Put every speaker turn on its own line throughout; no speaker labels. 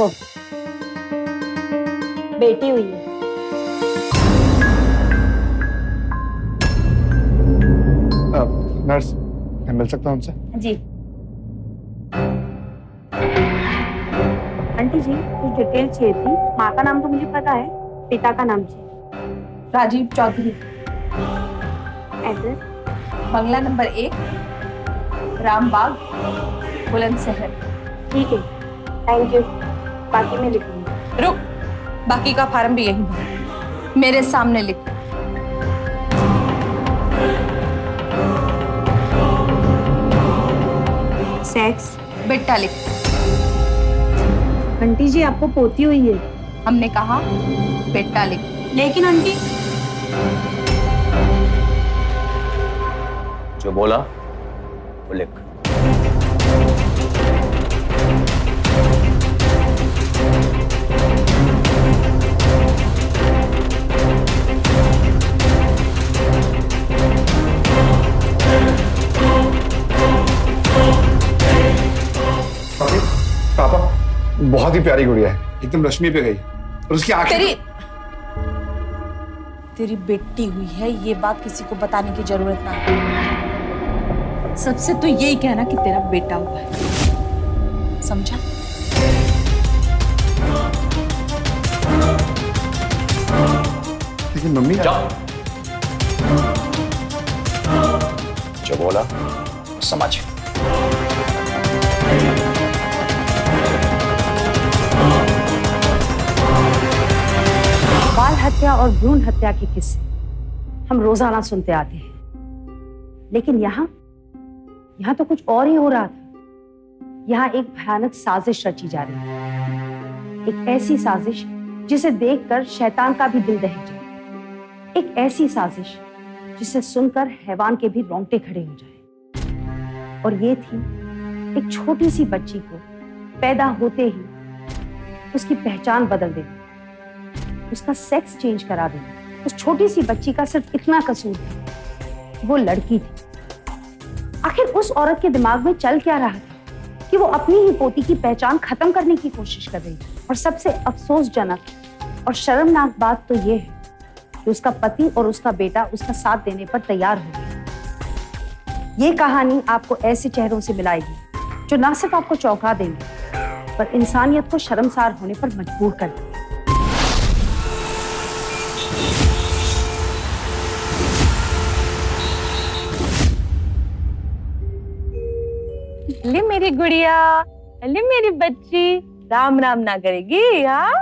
देखो, बेटी हुई है।
नर्स, मैं मिल सकता हूँ उनसे?
जी आंटी जी, कुछ डिटेल चाहिए थी। माँ का नाम तो मुझे पता है, पिता का नाम चाहिए।
राजीव चौधरी,
एड्रेस?
बंगला नंबर 1, रामबाग, बुलंदशहर।
ठीक है, थैंक यू। बाकी मैं लिखूंगी।
रुक, बाकी का फार्म भी यहीं भर, मेरे सामने लिख।
सेक्स?
बेटा लिख।
आंटी जी, आपको पोती हुई है।
हमने कहा बेटा लिख।
लेकिन आंटी,
जो बोला वो लिख।
पापा, बहुत ही प्यारी गुड़िया है, एकदम रश्मि पे गई और उसकी आंखें।
तेरी बेटी हुई है, ये बात किसी को बताने की जरूरत ना है। सबसे तो यही कहना कि तेरा बेटा हुआ है, समझा?
लेकिन मम्मी,
जाओ, जो बोला वो समझ।
बाल हत्या और भ्रूण हत्या के किस्से हम रोजाना सुनते आते हैं, लेकिन यहाँ तो कुछ और ही हो रहा था। यहाँ एक भयानक साजिश रची जा रही है, एक ऐसी साजिश जिसे देखकर शैतान का भी दिल दहक जाए, एक ऐसी साजिश जिसे सुनकर हैवान के भी रोंगटे खड़े हो जाए। और ये थी एक छोटी सी बच्ची को पैदा होते ही उसकी पहचान बदल देना, उसका सेक्स चेंज करा देना। उस छोटी सी बच्ची का सिर्फ इतना कसूर था, वो लड़की थी। आखिर उस औरत के दिमाग में चल क्या रहा था कि वो अपनी ही पोती की पहचान खत्म करने की कोशिश कर रही थी। और सबसे अफसोसजनक और शर्मनाक बात तो ये है कि उसका पति और उसका बेटा उसका साथ देने पर तैयार हो गए। ये कहानी आपको ऐसे चेहरों से मिलाएगी जो ना सिर्फ आपको चौंका देंगे पर इंसानियत को शर्मसार होने पर मजबूर कर देंगे।
ले मेरी गुड़िया, ले मेरी बच्ची, राम राम ना करेगी? हाँ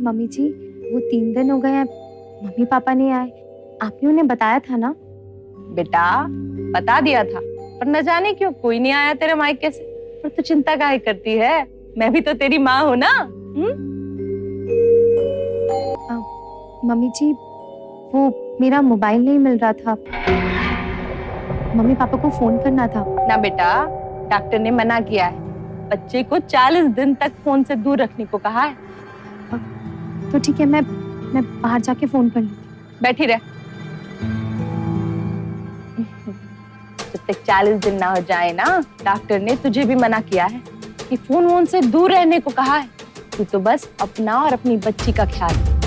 मम्मी जी, वो 3 दिन हो गए हैं, मम्मी पापा नहीं आए। आपने उन्हें बताया था ना?
बेटा, बता दिया था, पर न जाने क्यों कोई नहीं आया तेरे मायके से। पर तू चिंता काहे करती है? मैं भी तो तेरी माँ हूँ ना।
मम्मी जी, वो मेरा मोबाइल नहीं मिल रहा था, मम्मी पापा को फोन करना था।
ना बेटा, डॉक्टर ने मना किया है, बच्चे को 40 दिन तक फोन से दूर रखने को कहा है।
तो ठीक है, मैं बाहर जाके फोन कर लूँ।
बैठी रह, जब तक 40 दिन ना हो जाए ना, डॉक्टर ने तुझे भी मना किया है कि फोन वोन से दूर रहने को कहा है। तू तो बस अपना और अपनी बच्ची का ख्याल रख।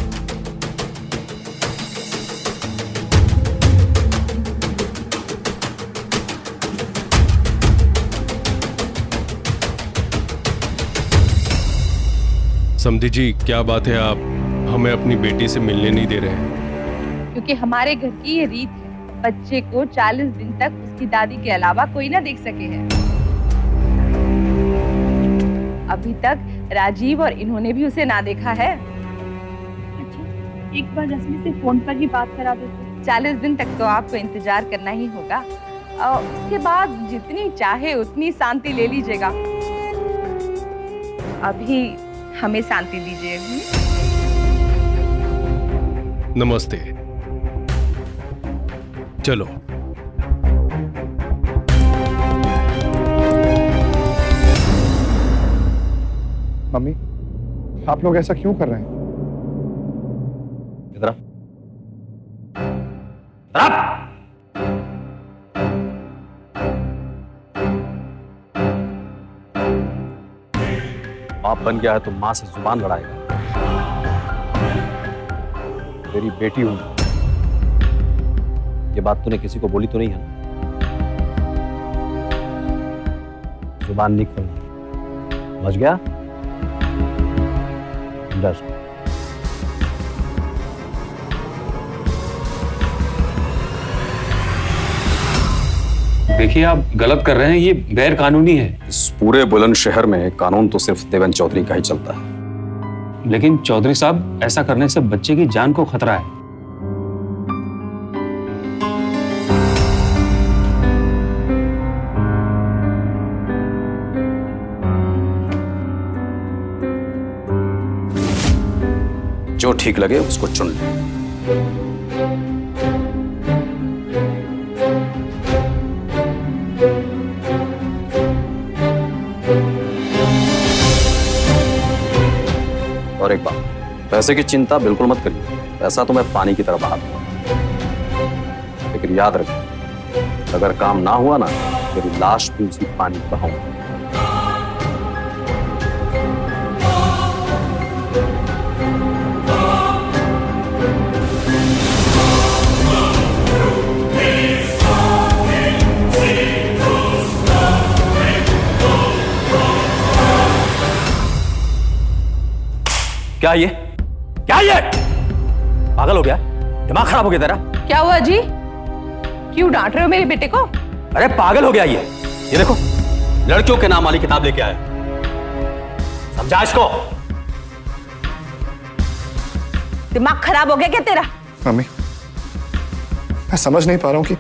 समधी जी, क्या बात है, आप हमें अपनी बेटी से मिलने नहीं दे रहे हैं?
क्योंकि हमारे घर की ये रीत है, बच्चे को 40 दिन तक उसकी दादी के अलावा कोई ना देख सके है। अभी तक राजीव और इन्होंने भी उसे ना देखा है।
एक बार रश्मि से फोन पर ही बात करा देते।
40 दिन तक तो आपको इंतजार करना ही होगा, और उसके बाद जितनी चाहे उतनी शांति ले लीजिएगा। अभी हमें शांति दीजिए।
नमस्ते, चलो।
मम्मी, आप लोग ऐसा क्यों कर रहे हैं?
इधर बाप बन गया है तो माँ से जुबान लड़ाएगा। तेरी बेटी हूं, ये बात तूने किसी को बोली तो नहीं है ना? जुबान नहीं खोलना, समझ गया? समझा इसको।
देखिए आप गलत कर रहे हैं, ये गैर कानूनी है।
इस पूरे बुलंद शहर में कानून तो सिर्फ देवेंद्र चौधरी का ही चलता है।
लेकिन चौधरी साहब, ऐसा करने से बच्चे की जान को खतरा है।
जो ठीक लगे उसको चुन ले। और एक बात, पैसे की चिंता बिल्कुल मत करिए, पैसा तो मैं पानी की तरह बहा दूंगा। लेकिन याद रखिए, अगर काम ना हुआ ना, मेरी लाश भी उसी पानी में बहाऊंगा। क्या ये पागल हो गया? दिमाग खराब हो गया तेरा?
क्या हुआ जी? क्यों डांट रहे हो मेरे बेटे को?
अरे पागल हो गया ये देखो, लड़कियों के नाम वाली किताब लेके आया। समझा इसको?
दिमाग खराब हो गया क्या तेरा?
मम्मी, मैं समझ नहीं पा रहा हूँ कि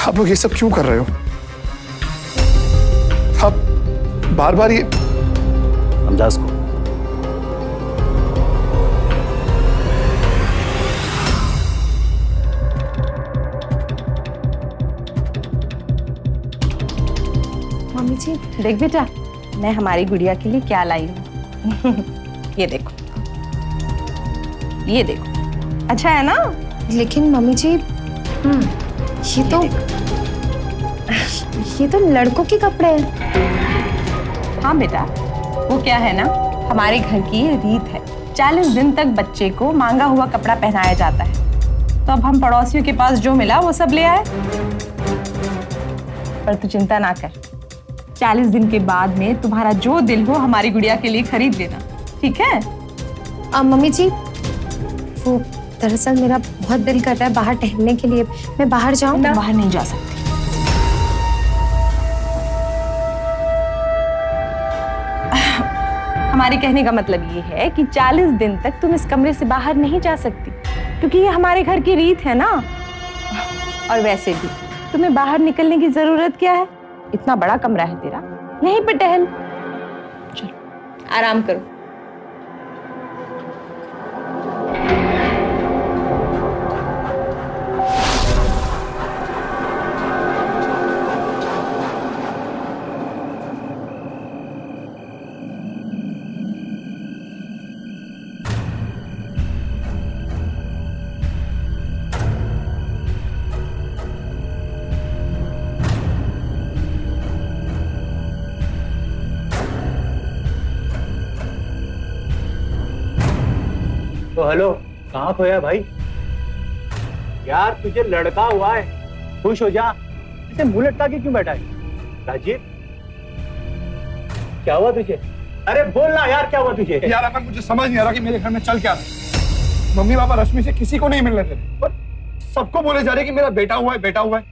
आप लोग ये सब क्यों कर रहे हो। आप बार बार ये
समझा इसको?
मम्मी जी,
देख बेटा, मैं हमारी गुड़िया के लिए क्या लाई हूँ। ये देखो, ये देखो, अच्छा है ना?
लेकिन मम्मी जी, ये तो लड़कों के कपड़े हैं।
हाँ बेटा, वो क्या है ना, हमारे घर की ये रीत है। 40 दिन तक बच्चे को मांगा हुआ कपड़ा पहनाया जाता है। तो अब हम पड़ोसियों के पास जो मिला वो सब ले आए। पर तू चिंता ना कर, 40 दिन के बाद में तुम्हारा जो दिल हो हमारी गुड़िया के लिए खरीद लेना, ठीक है?
मम्मी जी, वो दरअसल मेरा बहुत दिल कर रहा है बाहर टहलने के लिए। मैं बाहर जाऊं?
मैं बाहर नहीं जा सकती। हमारे कहने का मतलब ये है कि 40 दिन तक तुम इस कमरे से बाहर नहीं जा सकती, क्योंकि ये हमारे घर की रीत है ना। और वैसे भी तुम्हें बाहर निकलने की जरूरत क्या है? इतना बड़ा कमरा है तेरा, यहीं पे टहल। चलो आराम करो।
तो हेलो, कहाँ खोया भाई? यार तुझे लड़का हुआ है, खुश हो जा। इसे मुंह लटका के क्यों बैठा है? राजीव, क्या हुआ तुझे? अरे बोल ना यार, क्या हुआ तुझे?
यार अमन, मुझे समझ नहीं आ रहा कि मेरे घर में चल क्या रहा है। मम्मी पापा रश्मि से किसी को नहीं मिल रहे थे, पर सबको बोले जा रहे कि मेरा बेटा हुआ है, बेटा हुआ है।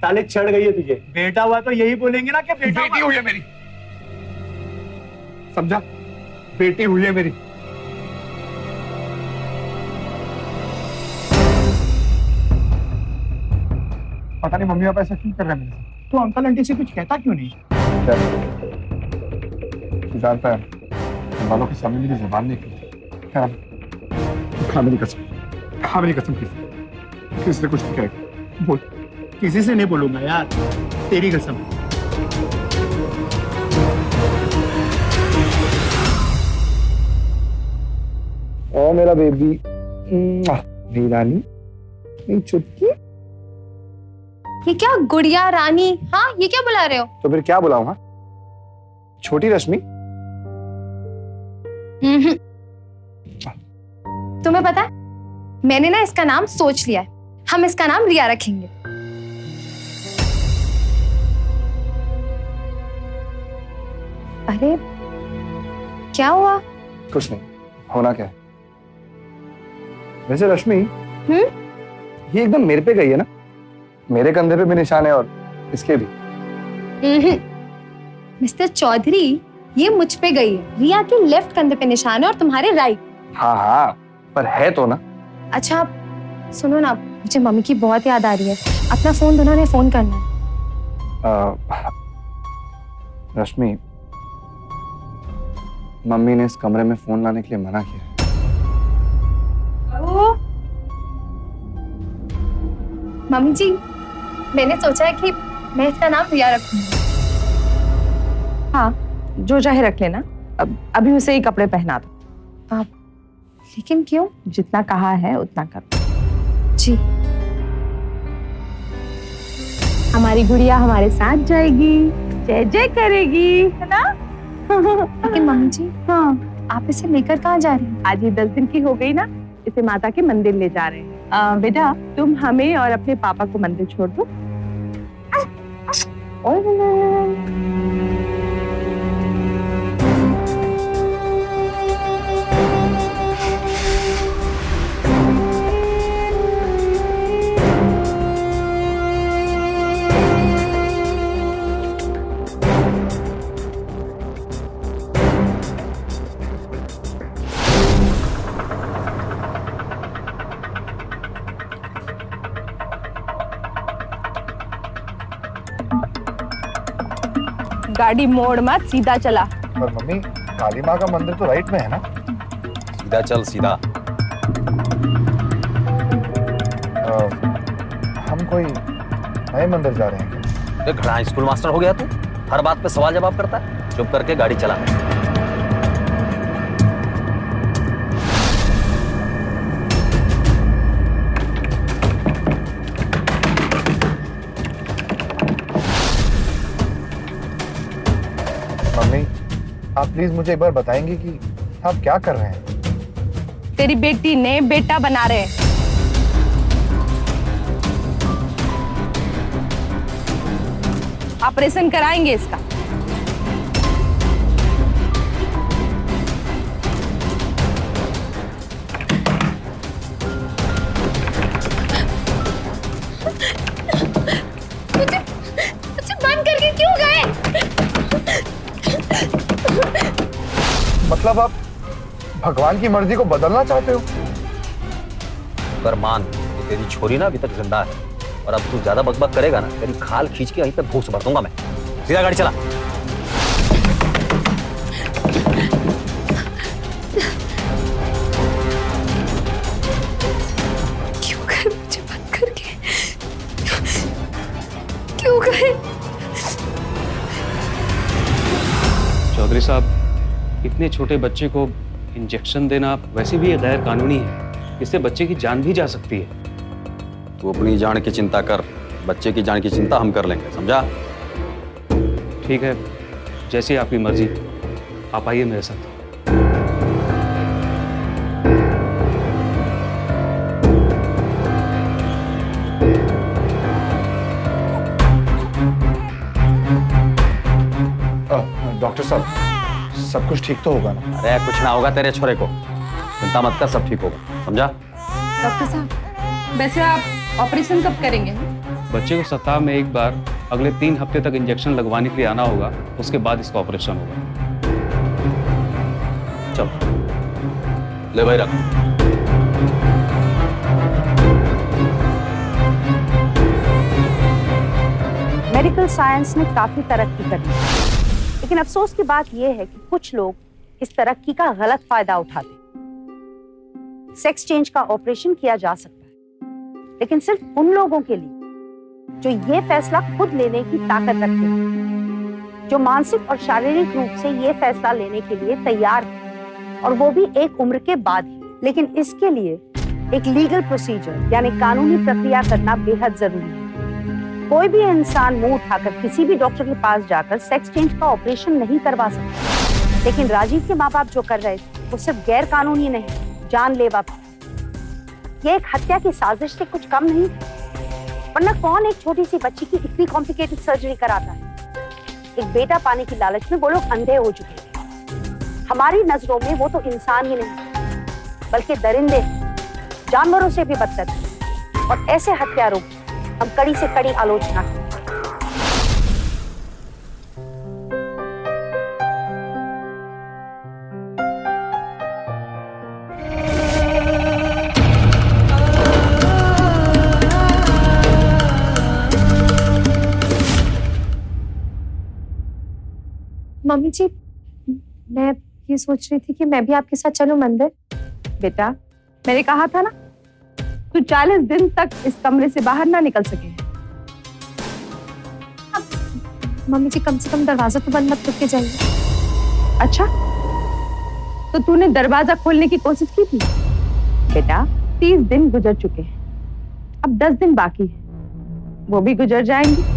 साले चढ़ गई है तुझे। बेटा हुआ तो यही बोलेंगे ना कि बेटा
बेटी हुई है मेरी, समझा? बेटी हुई है मेरी। पता नहीं मम्मी पापा ऐसा क्यों कर रहे हैं मेरे साथ।
तो अंकल आंटी से कुछ कहता क्यों नहीं?
तू जानता है, हम वालों के सामने मेरी जुबान नहीं खुलती। खा मेरी कसम, खा मेरी कसम, किसी से कुछ नहीं कहेगा। बोल।
किसी से नहीं बोलूंगा यार, तेरी कसम।
ओ मेरा बेबी, मेरी रानी, मेरी चुटकी।
ये क्या गुड़िया रानी? हाँ, ये क्या बुला रहे हो?
तो फिर क्या बुलाऊं? हाँ, छोटी रश्मि,
तुम्हें पता है, मैंने ना इसका नाम सोच लिया है। हम इसका नाम रिया रखेंगे। अरे क्या हुआ?
कुछ नहीं, होना क्या है। वैसे रश्मि, ये एकदम मेरे पे गई है ना? मेरे कंधे पे भी निशान है और इसके भी।
मिस्टर चौधरी, ये मुझ पे गई है। रिया के लेफ्ट कंधे पे निशान है और तुम्हारे राइट।
हाँ हाँ, पर है तो ना।
अच्छा सुनो ना, मुझे मम्मी की बहुत याद आ रही है। अपना फोन दोनों ने फोन करना है।
रश्मि, मम्मी ने इस कमरे में फोन लाने के लिए मना किया है।
मम्मी जी, मैंने सोचा है कि मैं इसका नाम रिया रखूंगी।
हाँ, जो चाहे रख लेना। अब अभी उसे ही कपड़े पहना दो।
आप लेकिन क्यों?
जितना कहा है उतना कर।
जी।
हमारी गुड़िया हमारे साथ जाएगी, जय जय करेगी, है ना?
लेकिन मम्मी जी,
हाँ,
आप इसे लेकर कहाँ जा रही हैं?
आज ही 10 दिन की हो गई ना, इसे माता के मंदिर ले जा रहे हैं। बेटा, तुम हमें और अपने पापा को मंदिर छोड़ दो। गाड़ी मोड़ मत, सीधा चला।
पर मम्मी, काली माँ का मंदिर तो राइट में है ना?
सीधा चल, सीधा।
हम कोई नए मंदिर जा रहे हैं क्या?
अरे घड़ा स्कूल मास्टर हो गया तू? हर बात पे सवाल जवाब करता है। चुप करके गाड़ी चला।
मम्मी, आप प्लीज मुझे एक बार बताएंगे कि आप क्या कर रहे हैं?
तेरी बेटी ने बेटा बना रहे हैं। ऑपरेशन कराएंगे इसका।
मुझे बंद करके क्यों गए?
मतलब आप भगवान की मर्जी को बदलना चाहते हो?
कर मान, ये तेरी छोरी ना अभी तक जिंदा है, और अब तू ज्यादा बकबक करेगा ना, तेरी खाल खींच के वहीं पे भूस भर दूंगा मैं। सीधा गाड़ी चला।
क्यों गए मुझे बंद करके? क्यों गए?
चौधरी साहब, इतने छोटे बच्चे को इंजेक्शन देना वैसे भी गैर कानूनी है। इससे बच्चे की जान भी जा सकती है।
तू अपनी जान की चिंता कर, बच्चे की जान की चिंता हम कर लेंगे, समझा?
ठीक है, जैसी आपकी मर्जी। आप आइए मेरे साथ।
डॉक्टर साहब, सब कुछ ठीक तो होगा ना?
अरे कुछ ना होगा तेरे छोरे को, चिंता मत कर, सब ठीक होगा, समझा?
डॉक्टर साहब, वैसे आप ऑपरेशन कब करेंगे?
बच्चे को सप्ताह में एक बार अगले 3 हफ्ते तक इंजेक्शन लगवाने के लिए आना होगा। उसके बाद इसका ऑपरेशन होगा।
चल ले भाई, रख।
मेडिकल साइंस ने काफी तरक्की कर ली है, लेकिन अफसोस की बात यह है कि कुछ लोग इस तरक्की का गलत फायदा उठाते हैं। सेक्स चेंज का ऑपरेशन किया जा सकता है, लेकिन सिर्फ उन लोगों के लिए जो ये फैसला खुद लेने की ताकत रखते हैं, जो मानसिक और शारीरिक रूप से ये फैसला लेने के लिए तैयार हैं, और वो भी एक उम्र के बाद ही। लेकिन इसके लिए एक लीगल प्रोसीजर यानी कानूनी प्रक्रिया करना बेहद जरूरी है। कोई भी इंसान मुंह उठाकर किसी भी डॉक्टर के पास जाकर सेक्स चेंज का ऑपरेशन नहीं करवा सकता, लेकिन राजीव के माँ बाप जो कर रहे थे वो सिर्फ गैर कानूनी नहीं, जानलेवा भी। ये एक हत्या की साजिश से कुछ कम नहीं थी, वरना कौन एक छोटी सी बच्ची की इतनी कॉम्प्लिकेटेड सर्जरी कराता है। एक बेटा पाने की लालच में वो लोग अंधे हो चुके थे। हमारी नजरों में वो तो इंसान ही नहीं, बल्कि दरिंदे, जानवरों से भी बदतर है। और ऐसे हत्यारों की हम कड़ी से कड़ी आलोचना करते हैं।
मम्मी जी, मैं ये सोच रही थी कि मैं भी आपके साथ चलूं मंदिर।
बेटा, मैंने कहा था ना, तू 40 दिन तक इस कमरे से बाहर ना निकल सके।
मम्मी जी, कम से कम दरवाजा तो बंद मत करके जाइए।
अच्छा, तो तूने दरवाजा खोलने की कोशिश की थी? बेटा, 30 दिन गुजर चुके हैं, अब 10 दिन बाकी है, वो भी गुजर जाएंगे।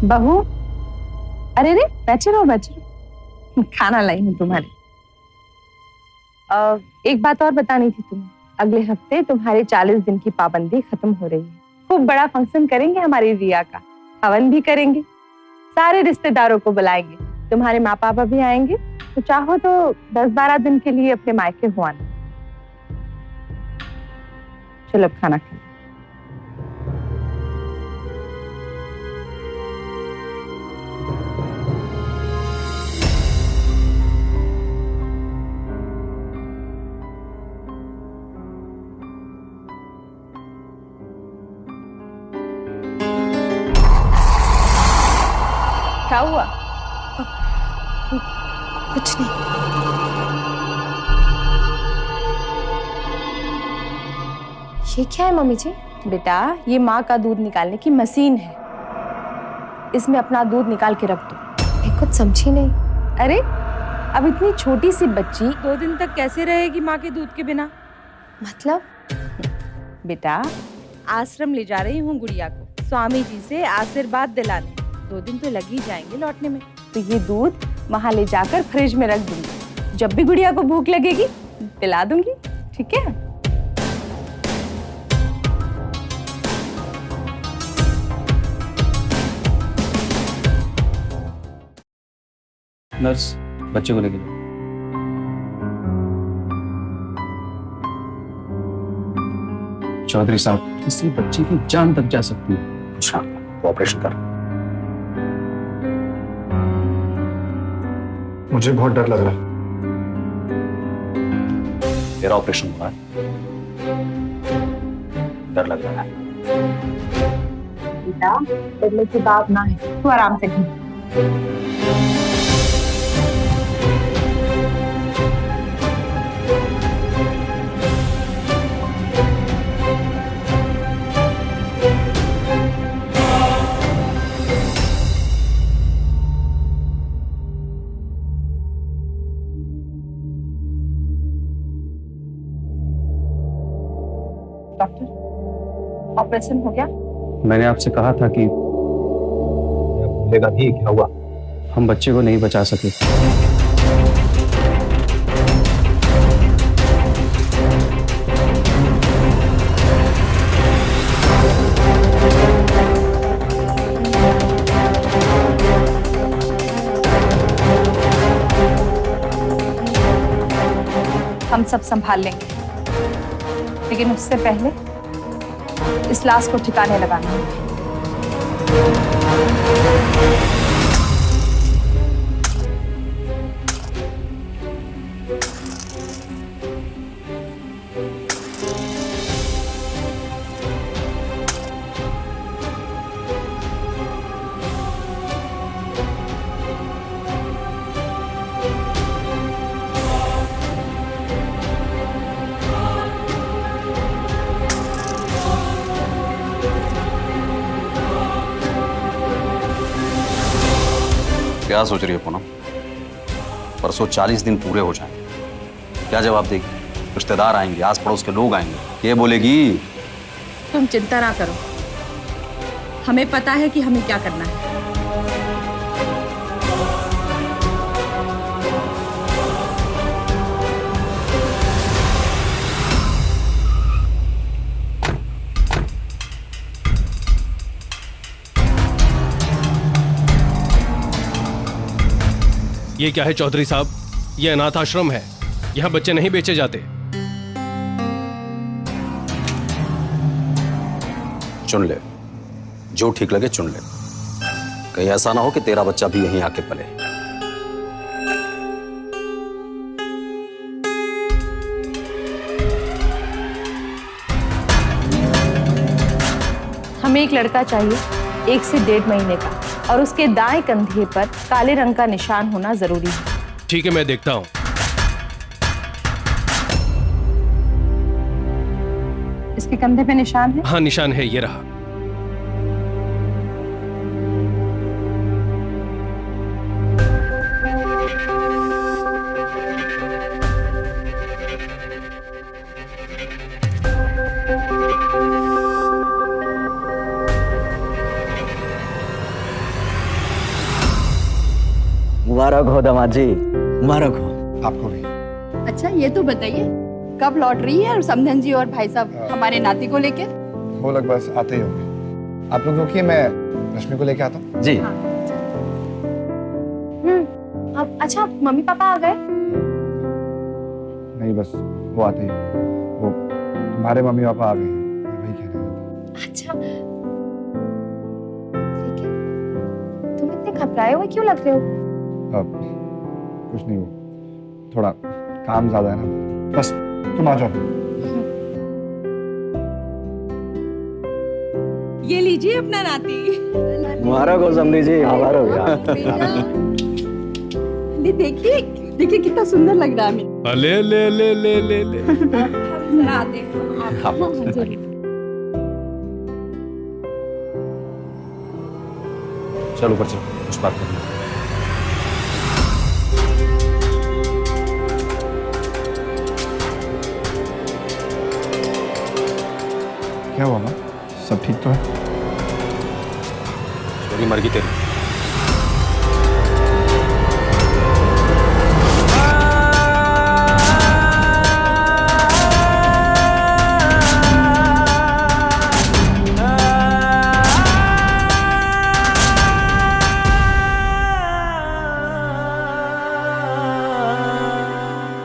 बहू, अरे रे, बैठे रहो, खाना लाई हूँ तुम्हारे। एक बात और बतानी थी तुम्हें, अगले हफ्ते तुम्हारे 40 दिन की पाबंदी खत्म हो रही है। खूब बड़ा फंक्शन करेंगे हमारी रिया का, हवन भी करेंगे, सारे रिश्तेदारों को बुलाएंगे, तुम्हारे माँ पापा भी आएंगे। तो चाहो तो 10-12 दिन के लिए अपने मायके हो आना। चलो अब खाना खाओ। क्या हुआ?
कुछ नहीं। ये क्या है मम्मी जी?
बेटा, ये माँ का दूध निकालने की मशीन है, इसमें अपना दूध निकाल के रख दो।
मैं कुछ समझी नहीं।
अरे, अब इतनी छोटी सी बच्ची 2 दिन तक कैसे रहेगी माँ के दूध के बिना?
मतलब?
बेटा, आश्रम ले जा रही हूँ गुड़िया को स्वामी जी से आशीर्वाद दिलाने। 2 दिन तो लग ही जाएंगे लौटने में, तो ये दूध वहां ले जाकर फ्रिज में रख दूंगी। जब भी गुड़िया को भूख लगेगी पिला दूंगी, ठीक है?
नर्स, बच्चे को लेके जाओ। चौधरी साहब, किसी बच्चे की जान तक जा सकती है।
अच्छा, तो ऑपरेशन कर।
मुझे बहुत डर लग रहा है।
तेरा ऑपरेशन हुआ है, डर लग रहा है?
बेटा, डरने की बात ना है, तू आराम से घूम। डॉक्टर, ऑपरेशन हो गया?
मैंने आपसे कहा था कि
बोलेगा भी क्या हुआ?
हम बच्चे को नहीं बचा सके।
हम सब संभाल लेंगे, लेकिन उससे पहले इस लाश को ठिकाने लगाना है।
क्या सोच रही है पूनम? परसों 40 दिन पूरे हो जाएंगे, क्या जवाब देगी? रिश्तेदार आएंगे, आस पड़ोस के लोग आएंगे, ये बोलेगी।
तुम चिंता ना करो, हमें पता है कि हमें क्या करना है।
ये क्या है चौधरी साहब? ये अनाथ आश्रम है, यहाँ बच्चे नहीं बेचे जाते।
चुन ले, जो ठीक लगे चुन ले। कहीं ऐसा ना हो कि तेरा बच्चा भी यहीं आके पले।
हमें एक लड़का चाहिए 1 से 1.5 महीने का, और उसके दाएं कंधे पर काले रंग का निशान होना जरूरी है।
ठीक है, मैं देखता हूँ।
इसके कंधे पे निशान है?
हाँ, निशान है, ये रहा।
मुबारक हो दामाद जी, मुबारक हो।
आपको भी।
अच्छा ये तो बताइए, कब लौट रही है और समधन जी और भाई साहब हमारे नाती को लेके?
वो लोग बस आते ही होंगे। आप लोग रुकिए, मैं रश्मि को लेके आता हूँ।
जी।
अब अच्छा मम्मी पापा आ गए?
नहीं, बस वो आते ही होंगे। वो तुम्हारे मम्मी पापा आ गए हैं, मैं वही कहने आया था।
अच्छा ठीक है। तुम इतने घबराए हुए क्यों लग रहे हो?
अब कुछ नहीं, वो थोड़ा काम ज्यादा है ना। बस तुम आ जाओ।
ये लीजिए अपना नाती।
मुबारक हो समधी जी, मुबारक हो।
देखिए देखिए कितना सुंदर लग रहा है मेरा।
ले ले ले ले ले ले।
जरा आते हैं आप।
चल ऊपर चल, कुछ बात करनी है।
क्या हुआ माँ? सब ठीक तो है?
छोरी मर गई तेरी।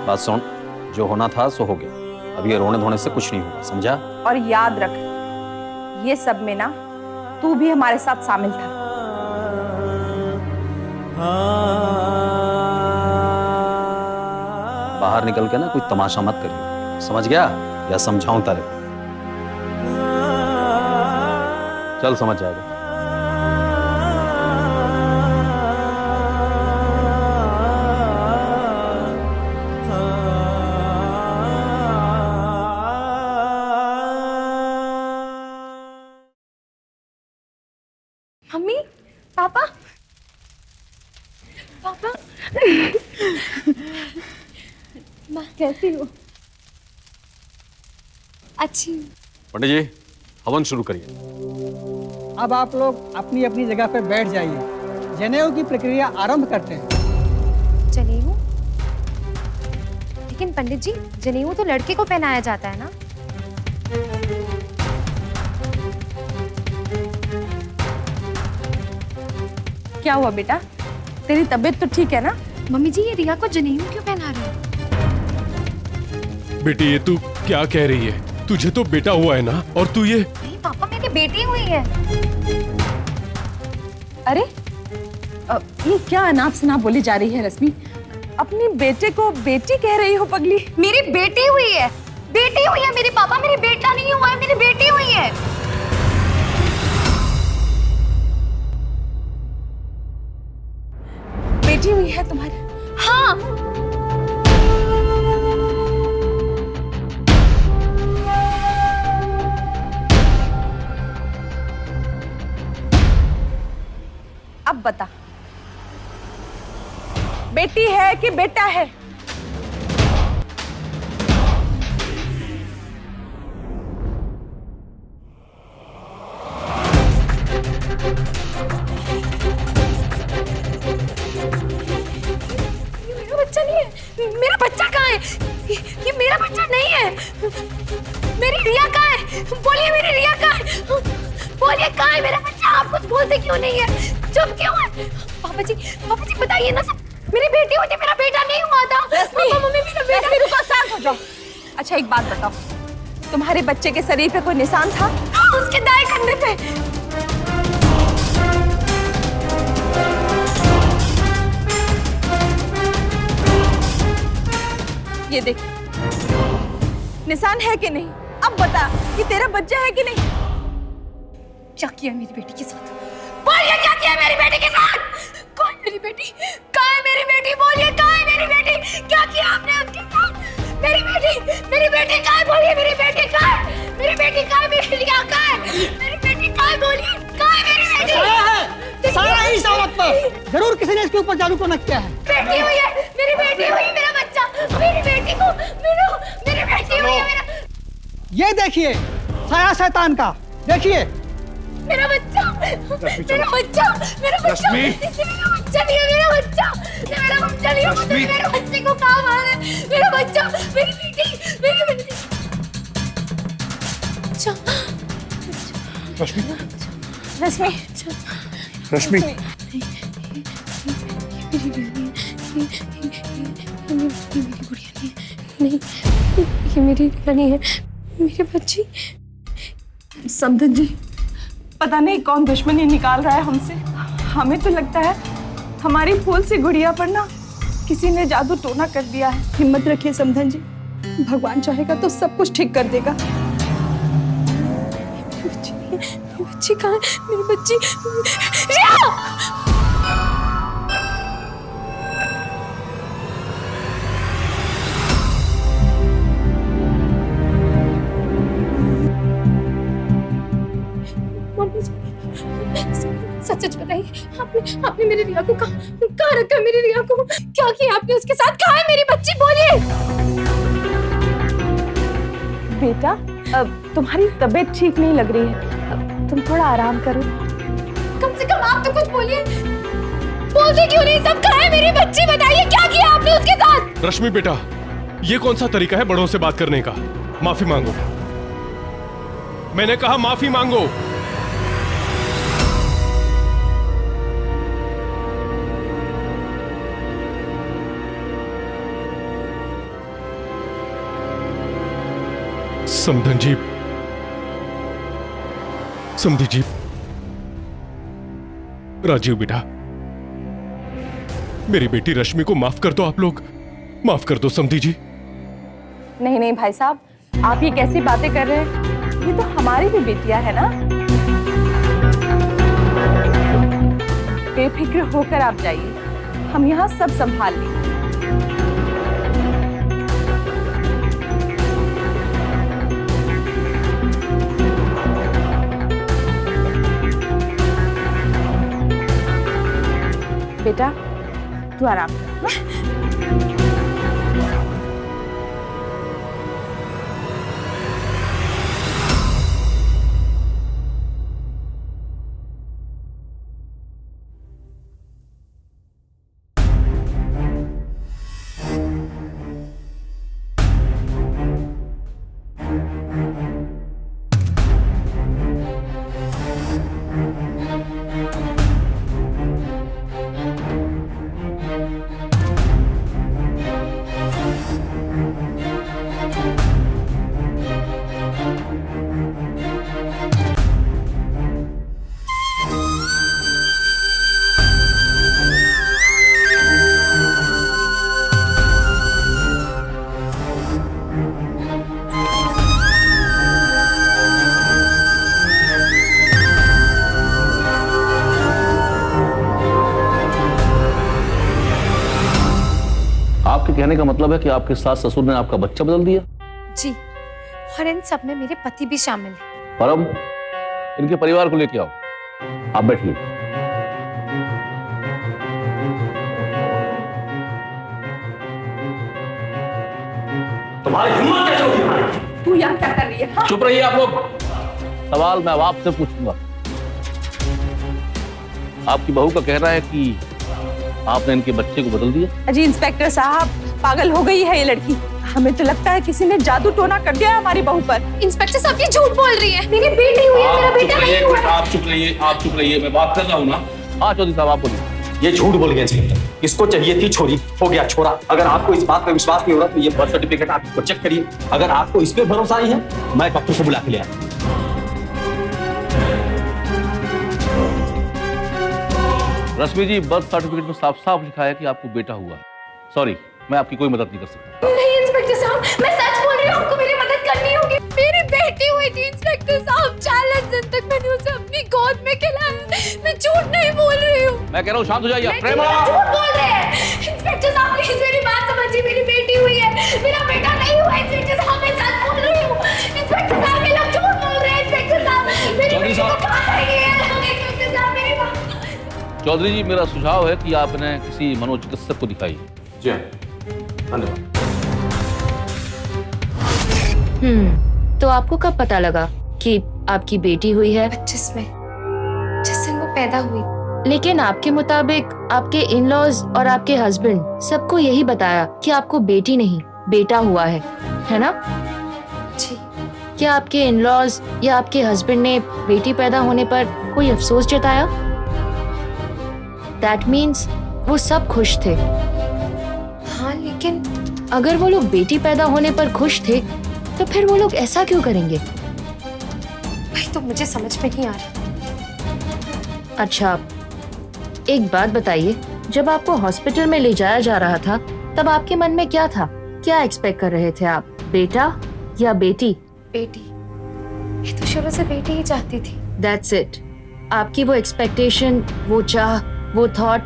बात सुन, जो होना था सो हो गया। अब ये रोने धोने से कुछ नहीं होगा, समझा?
और याद रख, ये सब में ना तू भी हमारे साथ शामिल था।
बाहर निकल के ना कोई तमाशा मत करियो, समझ गया? या समझाऊं तारे? चल समझ जाएगा।
मम्मी पापा पापा माँ कैसी हो? अच्छी हूँ।
पंडित जी, हवन शुरू करिए।
अब आप लोग अपनी अपनी जगह पर बैठ जाइए। जनेऊ की प्रक्रिया आरंभ करते हैं।
जनेऊ? लेकिन पंडित जी, जनेऊ तो लड़के को पहनाया जाता है ना?
क्या हुआ बेटा, तेरी तबीयत तो ठीक है ना?
मम्मी जी, ये रिया को जनेऊ क्यों पहना रहे हो?
बेटी, ये तू क्या कह रही है? तुझे तो बेटा हुआ है ना, और तू ये?
नहीं पापा, मेरी बेटी हुई है।
अरे ये क्या अनाप शनाप बोली जा रही है रश्मि? अपने बेटे को बेटी कह रही हो पगली?
मेरी बेटी हुई है, बेटी हुई है मेरी पापा, मेरी बेटा नहीं हुआ है, मेरी बेटी हुई है।
बेटी हुई है तुम्हारी?
हाँ।
अब बता, बेटी है कि बेटा है?
बोलते क्यों नहीं है? चुप क्यों है? पापा जी बताइए ना सब। मेरी बेटी होती, मेरा बेटा नहीं हुआ था। मम्मी मेरा बेटा।
रुको, शांत हो जाओ। अच्छा एक बात बताओ, तुम्हारे बच्चे के शरीर पे कोई निशान था?
उसके दाएं कंधे पे।
ये देख, निशान है कि नहीं? अब बता कि तेरा बच्चा है कि नहीं?
क्या किया मेरी बेटी के साथ? बोलिए क्या किया मेरी बेटी के साथ? कौन मेरी बेटी? कहाँ है मेरी बेटी? बोलिए कहाँ है मेरी बेटी? क्या किया आपने उसके साथ? मेरी बेटी कहाँ है? बोलिए मेरी बेटी कहाँ है? मेरी बेटी कहाँ है? मेरी लिया कहाँ है? मेरी बेटी कहाँ है? बोलिए कहाँ है मेरी बेटी?
सारा इस औरत पर जरूर किसी ने इसके ऊपर जादू टोना किया है।
बेटी हुई है, मेरी बेटी हुई है, मेरा बच्चा, मेरी बेटी को मेरी बेटी हुई है, मेरा।
ये देखिए साया शैतान का, देखिए
मेरा बच्चा, मेरा बच्चा, मेरा बच्चा, इसने मेरा बच्चा लिया, मेरा बच्चा लिया, मतलब मेरे बच्चे को कहाँ मारा? मेरा बच्चा, मेरी बेटी, मेरी बेटी। अच्छा,
रश्मि,
रश्मि
ये मेरी रानी है, मेरी बच्ची।
समधन जी, पता नहीं कौन दुश्मनी निकाल रहा है हमसे। हमें तो लगता है हमारी फूल सी गुड़िया पर ना किसी ने जादू टोना कर दिया है। हिम्मत रखिए समधन जी, भगवान चाहेगा तो सब कुछ ठीक कर देगा।
मेरी बच्ची कहाँ है? मेरी बच्ची रिया! सच बताइए, आपने मेरी रिया को कहाँ रखा? मेरी रिया को क्या किया आपने उसके साथ? कहाँ है मेरी बच्ची? बोलिए।
बेटा, अब तुम्हारी तबीयत ठीक नहीं लग रही है, अब तुम थोड़ा आराम करो।
कम से कम आप तो कुछ बोलिए। बोलते क्यों नहीं सब? कहाँ है मेरी बच्ची? बताइए क्या किया आपने उसके साथ?
रश्मि बेटा, ये कौन सा तरीका है बड़ों से बात करने का? माफी मांगो, मैंने कहा माफी मांगो। समधन जी, समधी जी, राजीव बेटा, मेरी बेटी रश्मि को माफ कर दो। आप लोग माफ कर दो समधी जी।
नहीं नहीं भाई साहब, आप ये कैसी बातें कर रहे हैं? ये तो हमारी भी बेटियां है ना। बेफिक्र होकर आप जाइए, हम यहाँ सब संभाल लेंगे। बेटा तू आराम कर।
आपके कहने का मतलब है कि आपके सास ससुर ने आपका बच्चा बदल दिया?
जी, और इन सब में मेरे पति भी शामिल हैं।
परम, इनके परिवार को लेके आओ। आप बैठिए। तुम्हारी हिम्मत कैसे होगी भाई?
तू यहाँ क्या कर रही है?
चुप रहिए आप लोग। सवाल मैं अब आपसे पूछूंगा। आपकी बहू का कहना है कि आपने इनके बच्चे को बदल दिया।
जी इंस्पेक्टर साहब, पागल हो गई है ये लड़की। हमें तो लगता है किसी ने जादू टोना कर दिया है हमारी बहू पर।
इंस्पेक्टर साहब ये झूठ बोल रही है, मेरी बेटी हुई है, मेरा बेटा नहीं हुआ है।
आप चुप रहिए, मैं बात कर रहा हूँ ना। हाँ चौधरी साहब आप बोलिए। ये झूठ बोल गए इंस्पेक्टर, इसको चाहिए थी छोरी, हो गया छोरा। अगर आपको इस बात पे विश्वास नहीं हो रहा तो ये बर्थ सर्टिफिकेट आप इसको चेक करिए। अगर आपको इस पे भरोसा नहीं है, मैं डॉक्टर को बुला के ले आया। रश्मि जी, बर्थ सर्टिफिकेट में साफ साफ लिखा है कि आपको बेटा हुआ। सॉरी, मैं आपकी कोई मदद नहीं कर सकता।
नहीं इंस्पेक्टर साहब, मैं सच बोल रही हूँ, आपको मेरी मदद करनी होगी। मेरी बेटी हुई थी इंस्पेक्टर साहब, 40 दिन तक मैंने उसे अपनी गोद में खिलाया। मैं झूठ नहीं बोल रही हूँ।
मैं कह रहा हूँ शांत हो जाइए।
प्रेमा झूठ बोल रहे हैं। इंस्पेक्टर साहब प्लीज मेरी बात समझिए, मेरी बेटी हुई है, मेरा बेटा नहीं हुआ। इंस्पेक्टर साहब मैं सच बोल रही हूँ। इंस्पेक्टर साहब ये लोग झूठ बोल रहे हैं। इंस्पेक्टर साहब मेरी बेटी को कहाँ रही है? इंस्पेक्टर साहब मेरी बात।
चौधरी जी, मेरा सुझाव है कि आप इन्हें किसी मनोचिकित्सक को दिखाइए।
जी हाँ, धन्यवाद।
तो आपको कब पता लगा कि आपकी बेटी हुई है?
25 में, जिस दिन वो पैदा हुई।
लेकिन आपके मुताबिक आपके इन-लॉज और आपके हस्बैंड सबको यही बताया कि आपको बेटी नहीं बेटा हुआ है ना?
जी।
क्या आपके इन-लॉज या आपके हस्बैंड ने बेटी पैदा होने पर कोई अफसोस जताया? That means वो सब खुश थे।
हाँ लेकिन
अगर वो लोग बेटी पैदा होने पर खुश थे तो फिर वो लोग ऐसा क्यों करेंगे?
भाई तो मुझे समझ में नहीं आ रहा।
अच्छा, एक बात बताइए, जब आपको हॉस्पिटल में ले जाया जा रहा था तब आपके मन में क्या था? क्या एक्सपेक्ट कर रहे थे आप, बेटा या बेटी?
बेटी। मैं तो शुरू से बेटी ही चाहती थी।
That's it। आपकी वो एक्सपेक्टेशन, वो चाह, वो थॉट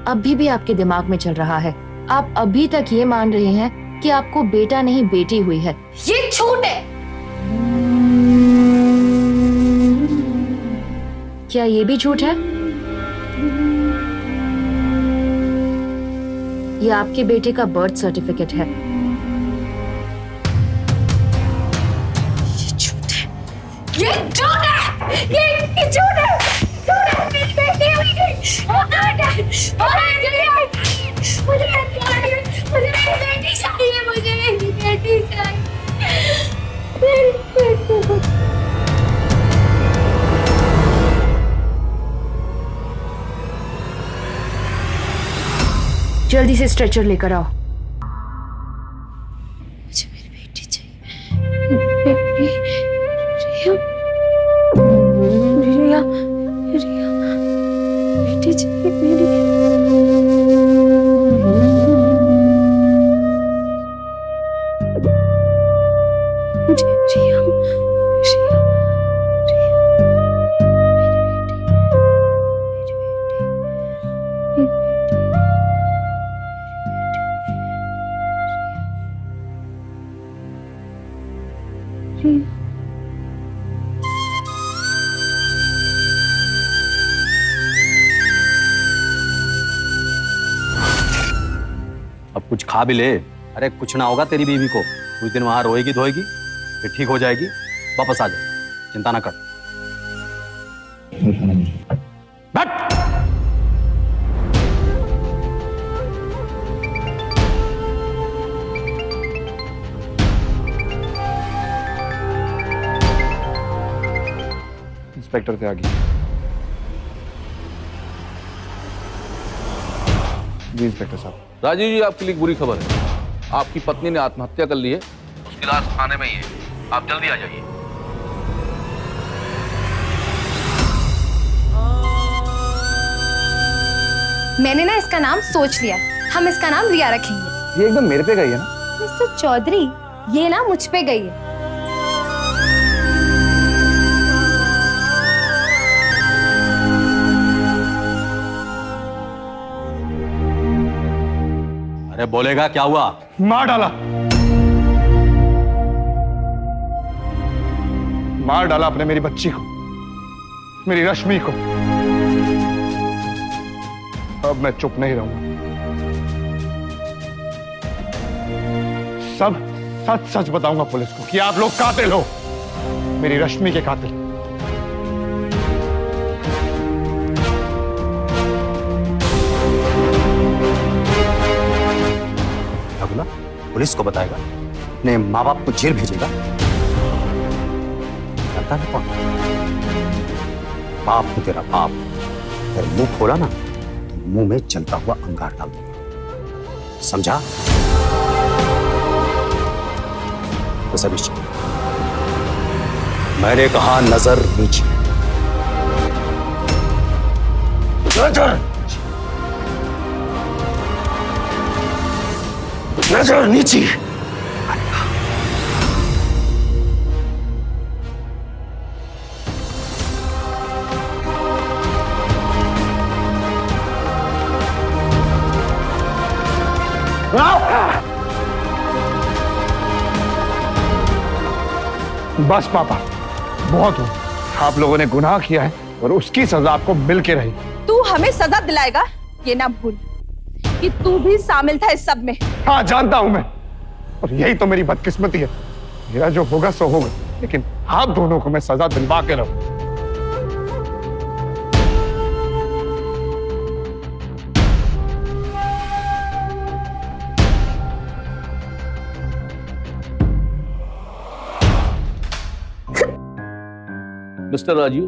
अभी भी आपके दिमाग में चल रहा है। आप अभी तक ये मान रहे हैं कि आपको बेटा नहीं बेटी हुई है।
ये झूठ है।
क्या ये भी झूठ है? ये आपके बेटे का बर्थ सर्टिफिकेट है।
ये झूठ है। ये झूठ है। ये झूठ है। मेरी बेटी हुई है। मुझे मेरी बेटी चाहिए। मुझे मेरी बेटी चाहिए। मेरी बेटी।
जल्दी से स्ट्रेचर लेकर आओ।
मुझे मेरी बेटी चाहिए। रिया, रिया, बेटी चाहिए मेरी। मुझे रिया, रिया, रिया, मेरी बेटी, मेरी बेटी।
अब कुछ खा भी ले। अरे कुछ ना होगा तेरी बीवी को, कुछ दिन वहां रोएगी धोएगी, फिर ठीक हो जाएगी, वापस आ जाए, चिंता ना कर। बैठ।
इंस्पेक्टर से आगे। जी इंस्पेक्टर साहब।
राजीव जी, आपके लिए बुरी खबर है। आपकी पत्नी ने आत्महत्या कर ली है। उसकी लाश थाने में ही है। आप जल्दी आ जाइए।
मैंने ना इसका नाम सोच लिया, हम इसका नाम रिया रखेंगे।
ये एकदम मेरे पे गई है ना?
मिस्टर चौधरी, ये ना मुझ पे गई है।
अरे बोलेगा क्या हुआ?
मार डाला, मार डाला आपने मेरी बच्ची को, मेरी रश्मि को। अब मैं चुप नहीं रहूंगा। सब सच सच बताऊंगा पुलिस को कि आप लोग कातिल हो, मेरी रश्मि के कातिल।
पुलिस को बताएगा? अपने माँ बाप को जेल भेजेगा? जानता है कौन? बाप तो तेरा बाप। अगर मुंह खोला ना तो मुंह में जलता हुआ अंगार डाल दूंगा, समझा? तो सभी मैंने कहा नजर नीचे। नजर नीचे।
बस पापा, बहुत हुआ। आप लोगों ने गुनाह किया है और उसकी सजा आपको मिल के रही।
तू हमें सजा दिलाएगा ये ना भूल कि तू भी शामिल था इस सब में।
हाँ जानता हूं मैं, और यही तो मेरी बदकिस्मती है। मेरा जो होगा सो होगा, लेकिन आप दोनों को मैं सजा दिलवा के रहूं।
मिस्टर राजीव,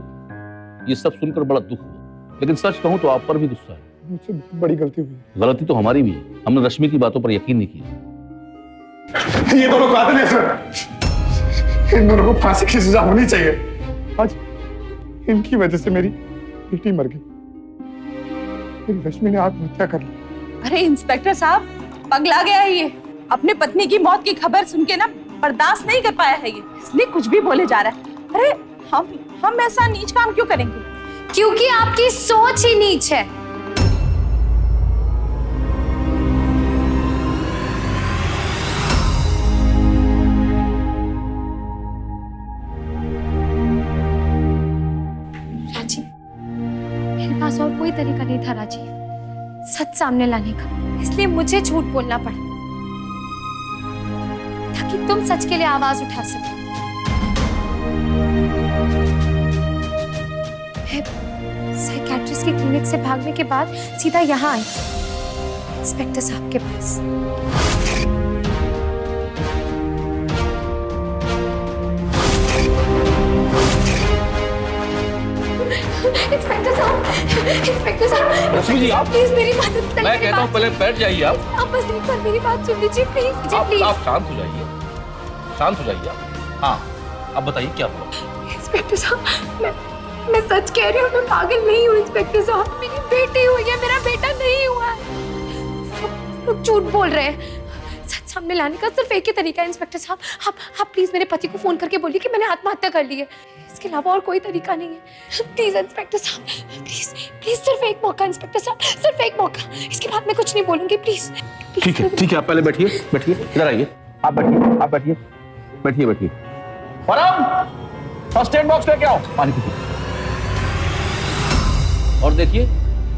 ये सब सुनकर बड़ा दुख हुआ, लेकिन सच कहूं तो आप पर भी गुस्सा है।
मुझसे बड़ी गलती हुई।
गलती तो हमारी भी है, हमने रश्मि की बातों पर यकीन नहीं किया।
ये दोनों कातिल हैं सर। इन दोनों को फांसी की सजा होनी चाहिए। आज इनकी वजह से मेरी बेटी मर गई। मेरी रश्मि ने आत्महत्या कर ली।
अरे इंस्पेक्टर साहब, पगला गया है ये। अपने पत्नी की मौत की खबर सुन के ना बर्दाश्त नहीं कर पाया है ये, इसलिए कुछ भी बोले जा रहा है। अरे हम ऐसा नीच काम क्यों करेंगे?
क्योंकि आपकी सोच ही नीच है। राजीव, मेरे पास और कोई तरीका नहीं था राजीव, सच सामने लाने का। इसलिए मुझे झूठ बोलना पड़ा ताकि तुम सच के लिए आवाज उठा सको। साइकियाट्रिस्ट की क्लिनिक से भागने के बाद सीधा यहाँ आई, इंस्पेक्टर साहब के पास। इंस्पेक्टर साहब,
रश्मि जी, आप
प्लीज मेरी मदद करिए।
मैं कहता हूँ पहले बैठ जाइए आप
बस एक बार मेरी बात सुन लीजिए प्लीज।
आप शांत हो जाइए, शांत हो जाइए। हाँ, अब बताइए क्या हुआ?
इंस्पेक्टर साहब, मैं सच कह रही हूँ, मैं पागल नहीं हूँ इंस्पेक्टर साहब। मेरी बेटी हुई है, मेरा बेटा नहीं हुआ है। लोग झूठ बोल रहे हैं। सच सामने लाने का सिर्फ एक ही तरीका है इंस्पेक्टर साहब। आप प्लीज मेरे पति को फोन करके बोलिए कि मैंने आत्महत्या कर ली है। इसके अलावा और कोई तरीका नहीं है। प्लीज इंस्पेक्टर साहब, प्लीज प्लीज, सिर्फ एक मौका इंस्पेक्टर साहब, सिर्फ एक मौका। इसके बाद मैं कुछ नहीं बोलूंगी, प्लीज।
ठीक है, आप पहले बैठिए, इधर आइए। आप बैठिए। परम, फर्स्ट एड बॉक्स लेके आओ, पानी पीजिए। और देखिए,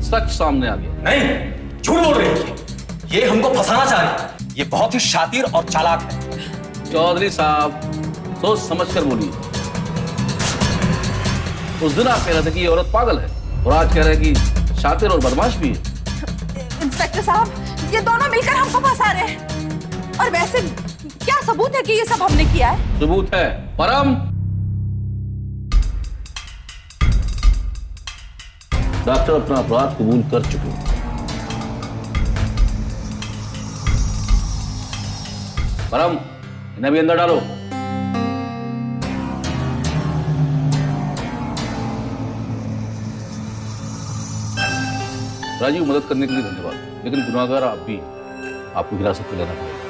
सच सामने आ गया।
नहीं, झूठ बोल रही है। ये हमको फंसाना चाह रही है। ये बहुत ही शातिर और चालाक है।
चौधरी साहब, सोच समझ कर बोलिए। उस दिन आप कह रहे थे कि ये औरत पागल है, और आज कह रहे हैं कि शातिर और बदमाश भी है।
इंस्पेक्टर साहब, ये दोनों मिलकर हमको फंसा रहे हैं। और वैसे क्या सबूत है कि ये सब हमने किया है?
सबूत है परम। डॉक्टर अपना अपराध कबूल कर चुके हैं। परम, इन्हें भी अंदर डालो। राजीव, मदद करने के लिए धन्यवाद, लेकिन गुनाहगार आप भी, आपको हिरासत में लेना पड़ेगा।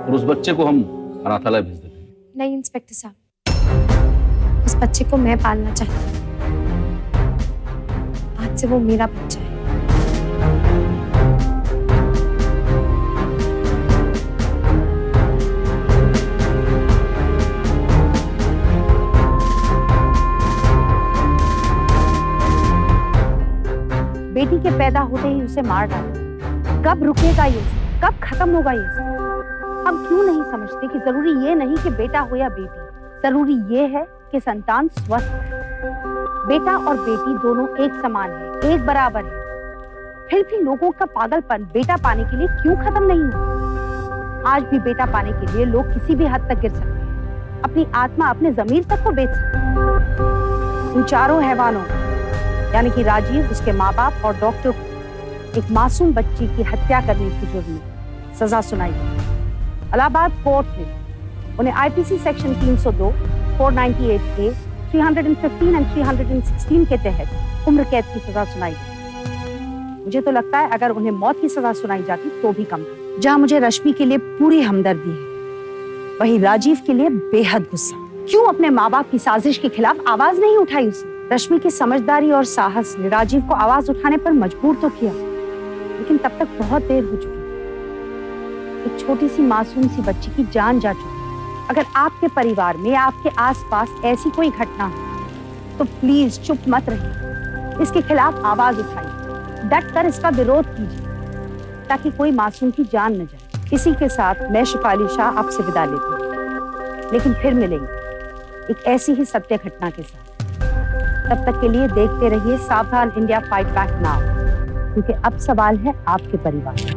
और उस बच्चे को हम अनाथालय भेज देते हैं।
नहीं इंस्पेक्टर साहब, उस बच्चे को मैं पालना चाहती हूँ। आज से वो मेरा बच्चा है।
बेटी के पैदा होते ही उसे मार डाला। कब रुकेगा ये सब? कब खत्म होगा ये सब? हम क्यों नहीं समझते कि जरूरी ये नहीं कि बेटा हो या बेटी, जरूरी ये है कि संतान स्वस्थ है। बेटा और बेटी दोनों एक समान है, एक बराबर है। फिर भी लोगों का पागलपन बेटा पाने के लिए क्यों खत्म नहीं हुआ? आज भी बेटा पाने के लिए लोग किसी भी हद तक गिर सकते हैं, अपनी आत्मा, अपने जमीर तक को बेच सकते हैं। इन चारों हैवानों यानी कि राजीव, उसके माँ बाप और डॉक्टर को एक मासूम बच्ची की हत्या करने के जुर्म में सजा सुनाई गई। इलाहाबाद कोर्ट ने उन्हें आईपीसी सेक्शन 302, 498A, 315 और 316 के तहत उम्र कैद की सजा सुनाई गई। मुझे तो लगता है अगर उन्हें मौत की सजा सुनाई जाती तो भी कम था। जहां मुझे रश्मि के लिए पूरी हमदर्दी है, वहीं राजीव के लिए बेहद गुस्सा। क्यों अपने माँ बाप की साजिश के खिलाफ आवाज नहीं उठाई उसने? रश्मि की समझदारी और साहस ने राजीव को आवाज उठाने पर मजबूर तो किया, लेकिन तब तक बहुत देर हो चुकी थी। एक छोटी सी मासूम सी बच्ची की जान जा चुकी। अगर आपके परिवार में या आपके आसपास ऐसी कोई घटना हो तो प्लीज चुप मत रहिए, इसके खिलाफ आवाज उठाइए, डट कर इसका विरोध कीजिए ताकि कोई मासूम की जान न जाए। इसी के साथ मैं शिफाली शाह आपसे विदा लेती हूँ, लेकिन फिर मिलेंगे एक ऐसी ही सत्य घटना के साथ। तब तक के लिए देखते रहिए सावधान इंडिया फाइट बैक नाउ, क्योंकि अब सवाल है आपके परिवार का।